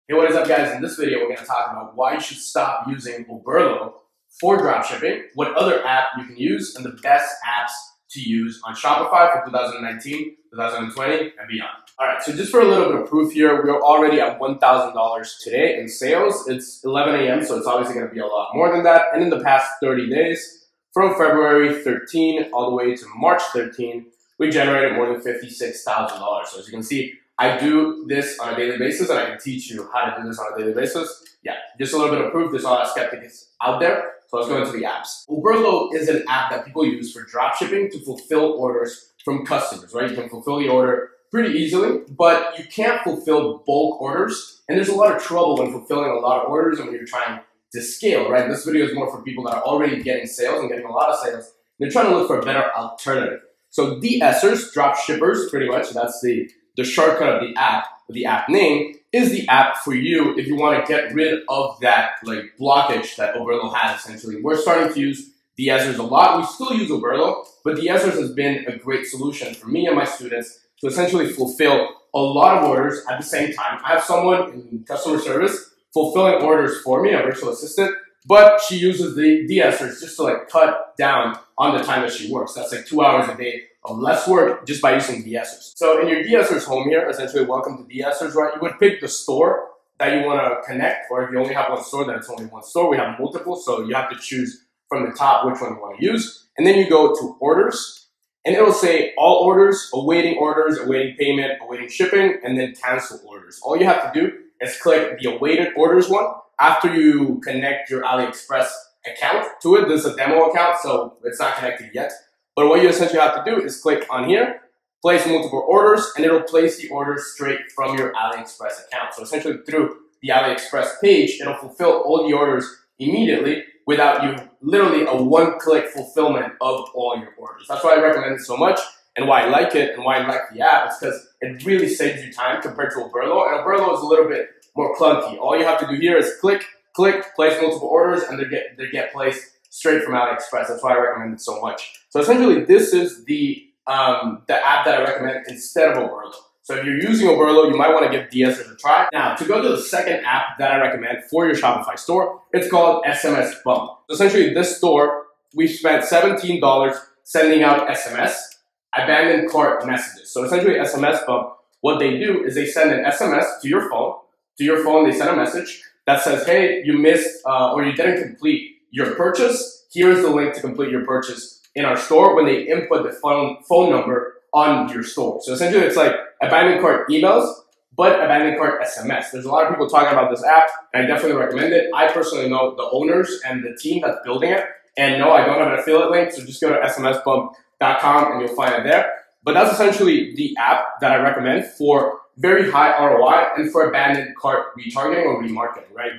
Hey, what is up, guys? In this video, we're going to talk about why you should stop using Oberlo for dropshipping, what other app you can use, and the best apps to use on Shopify for 2019, 2020, and beyond. All right, so just for a little bit of proof here, we're already at $1,000 today in sales. It's 11 a.m., so it's obviously going to be a lot more than that. And in the past 30 days, from February 13 all the way to March 13, we generated more than $56,000. So as you can see, I do this on a daily basis, and I can teach you how to do this on a daily basis. Yeah, just a little bit of proof. There's a lot of skeptics out there. So let's go into the apps. Oberlo is an app that people use for dropshipping to fulfill orders from customers, right? You can fulfill the order pretty easily, but you can't fulfill bulk orders. And there's a lot of trouble when fulfilling a lot of orders and when you're trying to scale, right? This video is more for people that are already getting sales and getting a lot of sales. They're trying to look for a better alternative. So DSers, drop shippers, pretty much, that's the shortcut of the app name, is the app for you if you want to get rid of that blockage that Oberlo has, essentially. We're starting to use DSers a lot. We still use Oberlo, but DSers has been a great solution for me and my students to essentially fulfill a lot of orders at the same time. I have someone in customer service fulfilling orders for me, a virtual assistant, but she uses the DSers just to cut down on the time that she works. That's 2 hours a day of less work just by using DSers. So in your DSers home here, essentially welcome to DSers, right? You would pick the store that you want to connect, or if you only have one store, then it's only one store. We have multiple, so you have to choose from the top which one you want to use. And then you go to orders, and it'll say all orders, awaiting payment, awaiting shipping, and then cancel orders. All you have to do is click the awaited orders one after you connect your AliExpress account to it. This is a demo account, so it's not connected yet. But what you essentially have to do is click on here, place multiple orders, and it'll place the orders straight from your AliExpress account. So essentially through the AliExpress page, it'll fulfill all the orders immediately without you literally a one-click fulfillment of all your orders. That's why I recommend it so much, and why I like it, and why I like the app. It's because it really saves you time compared to Oberlo, and Oberlo is a little bit more clunky. All you have to do here is click, place multiple orders, and they get placed straight from AliExpress. That's why I recommend it so much. So essentially, this is the app that I recommend instead of Oberlo. So if you're using Oberlo, you might want to give DSers a try. Now, to go to the second app that I recommend for your Shopify store, it's called SMS Bump. So essentially, this store, we've spent $17 sending out SMS, abandoned cart messages. So essentially, SMS Bump, what they do is they send an SMS to your phone. To your phone, they send a message that says, hey, you missed or you didn't complete your purchase. Here's the link to complete your purchase in our store, when they input the phone number on your store. So essentially, it's like abandoned cart emails, but abandoned cart SMS. There's a lot of people talking about this app, and I definitely recommend it. I personally know the owners and the team that's building it, and no, I don't have an affiliate link, so just go to smsbump.com and you'll find it there. But that's essentially the app that I recommend for very high ROI and for abandoned cart retargeting or remarketing, right?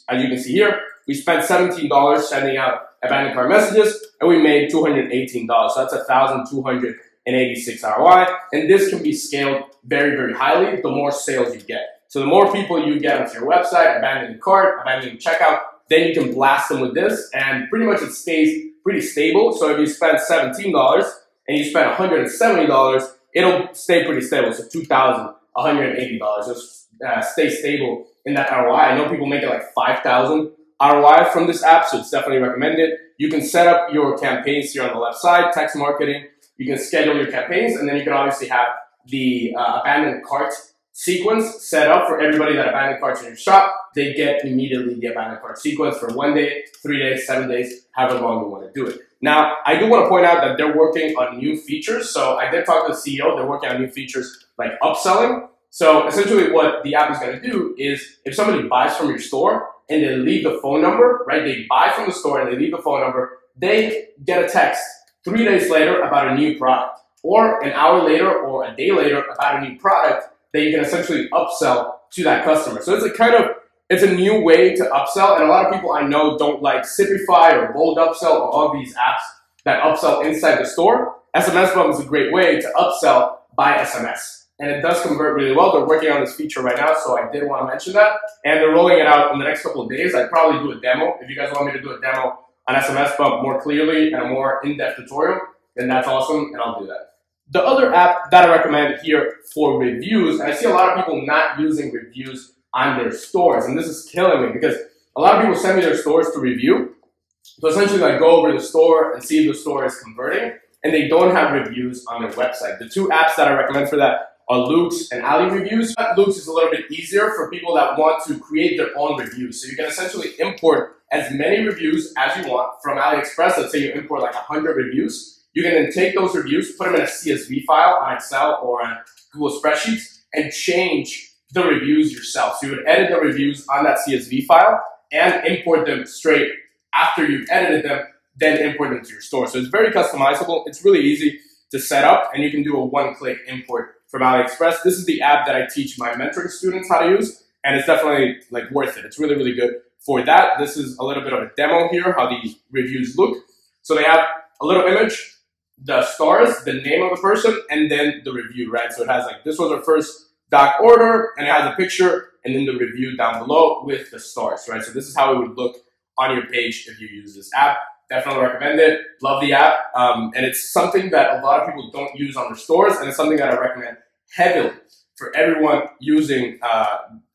As you can see here, we spent $17 sending out abandoned cart messages, and we made $218. So that's 1,286 ROI, and this can be scaled very, very highly the more sales you get. So the more people you get onto your website, abandoning cart, abandoning checkout, then you can blast them with this, and pretty much it stays pretty stable. So if you spend $17 and you spend $170, it'll stay pretty stable. So $2,180. Just stay stable in that ROI. I know people make it like 5,000 ROI from this app, so it's definitely recommended. You can set up your campaigns here on the left side, text marketing. You can schedule your campaigns, and then you can obviously have the abandoned cart sequence set up for everybody that abandoned carts in your shop. They get immediately the abandoned cart sequence for 1 day, 3 days, 7 days, however long you want to do it. Now, I do want to point out that they're working on new features. So I did talk to the CEO. They're working on new features like upselling. So essentially what the app is going to do is if somebody buys from your store and they leave the phone number, right? They buy from the store and they leave the phone number, they get a text 3 days later about a new product, or an hour later or a day later about a new product that you can essentially upsell to that customer. So it's a new way to upsell, and a lot of people I know don't like Shopify or Bold Upsell or all these apps that upsell inside the store. SMS Bump is a great way to upsell by SMS. And it does convert really well. They're working on this feature right now, so I did want to mention that. And they're rolling it out in the next couple of days. I'd probably do a demo. If you guys want me to do a demo on SMS Bump more clearly and a more in-depth tutorial, then that's awesome, and I'll do that. The other app that I recommend here for reviews, and I see a lot of people not using reviews on their stores. And this is killing me because a lot of people send me their stores to review. So essentially, like, go over the store and see if the store is converting, and they don't have reviews on their website. The two apps that I recommend for that are Luke's and Ali Reviews. Luke's is a little bit easier for people that want to create their own reviews. So you can essentially import as many reviews as you want from AliExpress. Let's say you import like 100 reviews. You can then take those reviews, put them in a CSV file on Excel or on Google Spreadsheets, and change the reviews yourself. So you would edit the reviews on that CSV file and import them straight after you've edited them, then import them to your store. So it's very customizable. It's really easy to set up, and you can do a one-click import from AliExpress. This is the app that I teach my mentoring students how to use, and it's definitely like worth it. It's really, really good for that. This is a little bit of a demo here, how the reviews look. So they have a little image, the stars, the name of the person, and then the review, right? So it has like, this was our first doc order, and it has a picture, and then the review down below with the stars, right? So this is how it would look on your page if you use this app. Definitely recommend it. Love the app. And it's something that a lot of people don't use on their stores, and it's something that I recommend heavily for everyone using,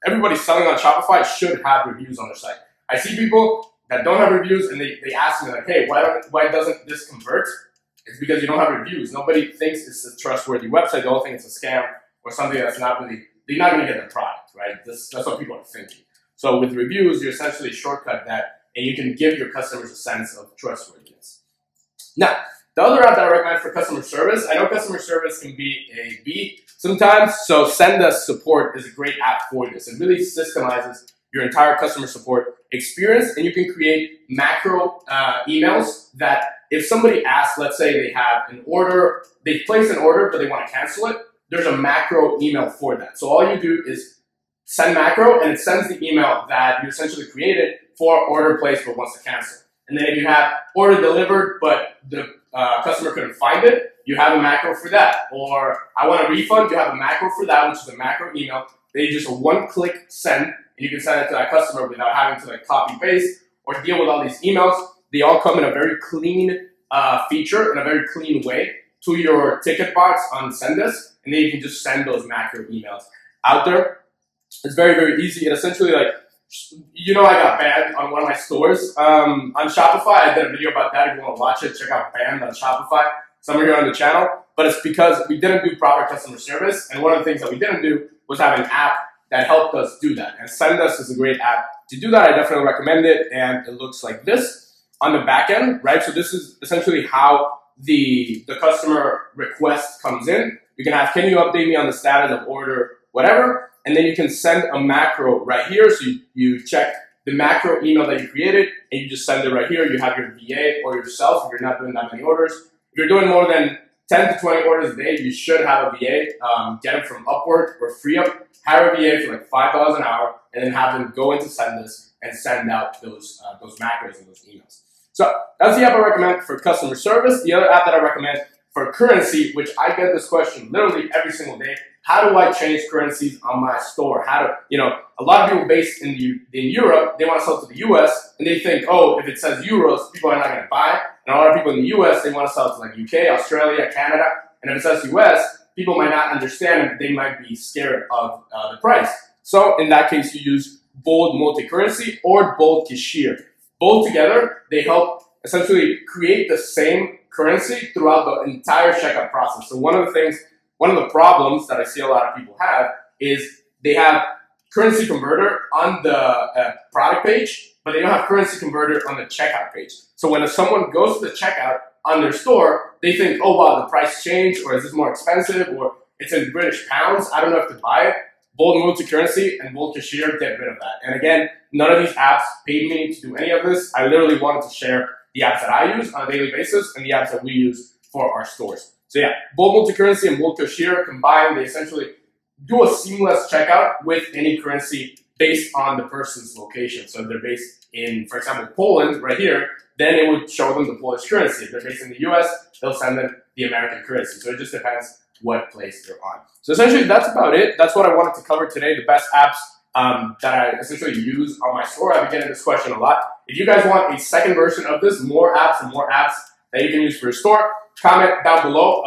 everybody selling on Shopify should have reviews on their site. I see people that don't have reviews, and they ask me like, hey, why doesn't this convert? It's because you don't have reviews. Nobody thinks it's a trustworthy website. They all think it's a scam or something that's not really, they're not going to get the product, right? That's what people are thinking. So with reviews, you essentially shortcut that, and you can give your customers a sense of trustworthiness. Now, the other app that I recommend for customer service, I know customer service can be a beat sometimes, so Send Us Support is a great app for this. It really systemizes your entire customer support experience, and you can create macro emails that if somebody asks, let's say they have an order, they place an order, but they want to cancel it, there's a macro email for that. So all you do is send macro, and it sends the email that you essentially created for order placed but wants to cancel. And then if you have order delivered but the customer couldn't find it, you have a macro for that. Or I want a refund, you have a macro for that, which is a macro email. They just a one-click send, and you can send it to that customer without having to like copy paste or deal with all these emails. They all come in a very clean feature, in a very clean way to your ticket box on Send Us, and then you can just send those macro emails out there. It's very, very easy. It essentially, like, you know, I got banned on one of my stores. On Shopify, I did a video about that. If you want to watch it, check out Banned on Shopify, somewhere here on the channel. But it's because we didn't do proper customer service. And one of the things that we didn't do was have an app that helped us do that. And Send Us is a great app to do that. I definitely recommend it. And it looks like this on the back end, right? So this is essentially how the customer request comes in. You can have, can you update me on the status of order, whatever. And then you can send a macro right here. So you check the macro email that you created, and you just send it right here. You have your VA or yourself if you're not doing that many orders. If you're doing more than 10 to 20 orders a day, you should have a VA. Get them from Upwork or FreeUp. Hire a VA for like $5 an hour, and then have them go into Send Us and send out those macros and those emails. So that's the app I recommend for customer service. The other app that I recommend for currency, which I get this question literally every single day. How do I change currencies on my store? How do, you know, a lot of people based in Europe, they want to sell to the US, and they think, oh, if it says euros, people are not going to buy. And a lot of people in the US, they want to sell to like UK, Australia, Canada. And if it says US, people might not understand and they might be scared of the price. So in that case, you use bold multi-currency or bold cashier. Both together, they help essentially create the same currency throughout the entire checkout process. So one of the problems that I see a lot of people have is they have currency converter on the product page, but they don't have currency converter on the checkout page. So when someone goes to the checkout on their store, they think, oh wow, the price changed, or is this more expensive, or it's in British pounds, I don't know if to buy it. Bold multi-currency and bold cashier get rid of that. And again, none of these apps paid me to do any of this. I literally wanted to share the apps that I use on a daily basis and the apps that we use for our stores. So yeah, bold multi-currency and bold cashier combined, they essentially do a seamless checkout with any currency based on the person's location. So if they're based in, for example, Poland right here, then it would show them the Polish currency. If they're based in the US, they'll send them the American currency. So it just depends what place they're on. So essentially that's about it. That's what I wanted to cover today, the best apps that I essentially use on my store. I've been getting this question a lot. If you guys want a second version of this, more apps that you can use for your store, comment down below.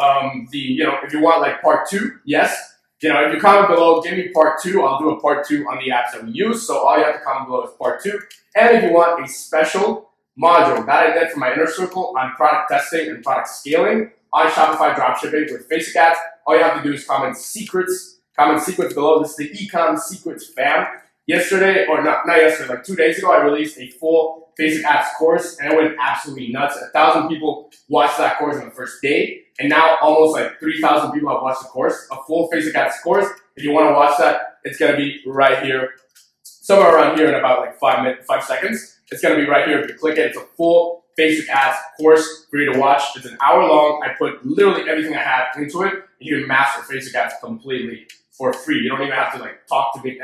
If you want like part 2, yes. if you comment below, give me part 2. I'll do a part 2 on the apps that we use. So all you have to comment below is part 2. And if you want a special module that I did for my inner circle on product testing and product scaling on Shopify Dropshipping with Facebook ads, all you have to do is comment secrets below. This is the Ecom Secrets fam. Yesterday, or not yesterday, like 2 days ago, I released a full Facebook ads course, and it went absolutely nuts. 1,000 people watched that course in the first day, and now almost like 3,000 people have watched the course, a full Facebook ads course. If you want to watch that, it's going to be right here, somewhere around here in about like 5 seconds. It's going to be right here. If you click it, it's a full Facebook ads course for you to watch. It's an hour long. I put literally everything I have into it. You can master Facebook ads completely for free. You don't even have to like talk to me,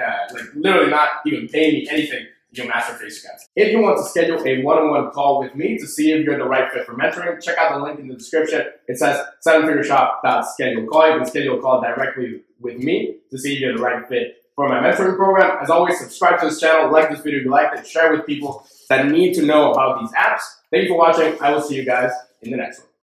literally not even pay me anything. You'll master Facebook ads. If you want to schedule a one-on-one call with me to see if you're the right fit for mentoring, check out the link in the description. It says 7figureshop.schedule call. You can schedule a call directly with me to see if you're the right fit for my mentoring program. As always, subscribe to this channel, like this video if you liked it, share with people that need to know about these apps. Thank you for watching. I will see you guys in the next one.